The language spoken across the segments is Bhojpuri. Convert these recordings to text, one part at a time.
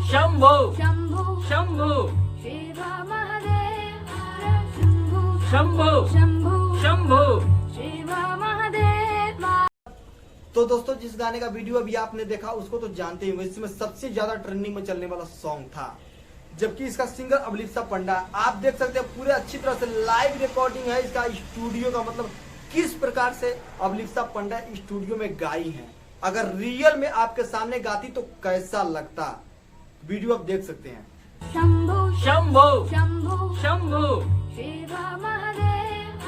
शंभो शंभु शंभो शिव महादेव शंभु शंभो शंभु शंभो शिव महादेव। तो दोस्तों, जिस गाने का वीडियो अभी आपने देखा उसको तो जानते ही, इसमें सबसे ज्यादा ट्रेंडिंग में चलने वाला सॉन्ग था, जबकि इसका सिंगर अभिलिप्सा पंडा। आप देख सकते हैं पूरे अच्छी तरह से लाइव रिकॉर्डिंग है इसका स्टूडियो का, मतलब किस प्रकार से अभिलिप्सा पंडा स्टूडियो में गाई है। अगर रियल में आपके सामने गाती तो कैसा लगता, वीडियो आप देख सकते हैं। शंभु शंभो शंभु शंभो शिव महादेव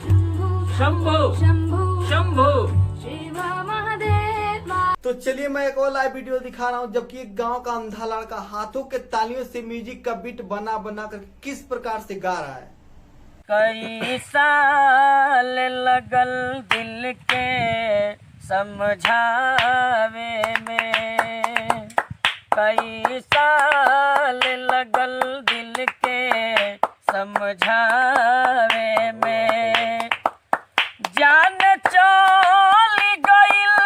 शंभु शंभो शंभु शंभो शिव महादेव। तो चलिए मैं एक और लाइव वीडियो दिखा रहा हूँ, जबकि एक गांव का अंधा लड़का हाथों के तालियों से म्यूजिक का बीट बना बना कर किस प्रकार से गा रहा है। कई साल लगल दिल के समझावे में, कई साल लगल दिल के समझावे में, जान चल गइल,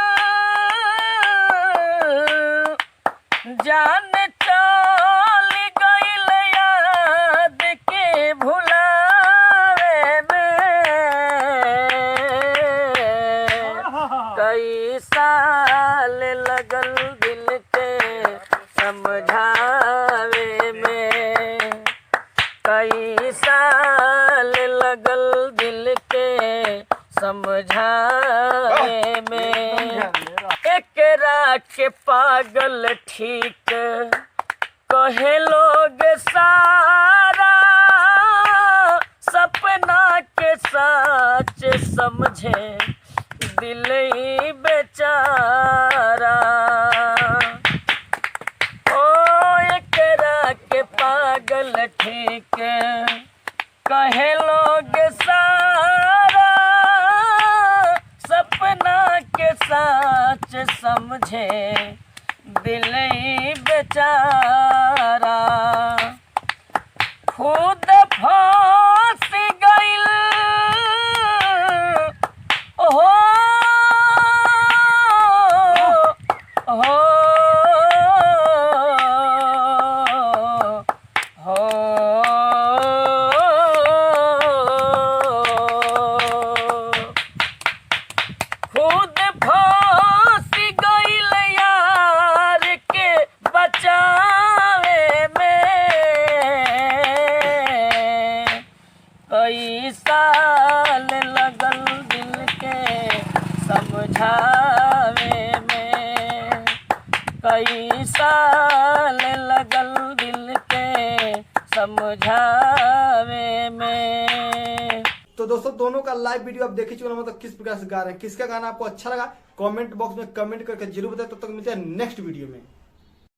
जान चल गइल याद के भुलावे में, कई साल लगल दिल के समझावे में, कई साल लगल दिल के समझावे में, एकरा के पागल ठीक कहे लोग सारा, सपना के सच समझे दिल ही बेचारा। ओ एकरा के पागल ठीक कहे लोग सारा, सपना के सच समझे दिल ही बेचारा। खुद फंस गइल हो, हो, हो, खुद फंस गइल यार के बचावे में, कई साल लगल दिल के समझावे में, कई साल लगल दिल के समझावे में। तो दोस्तों, दोनों का लाइव वीडियो आप देख चुके हैं, मतलब किस प्रकार से गा रहे हैं। किसका गाना आपको अच्छा लगा कमेंट बॉक्स में कमेंट करके जरूर बताएं। तब तक मिलते हैं नेक्स्ट वीडियो में।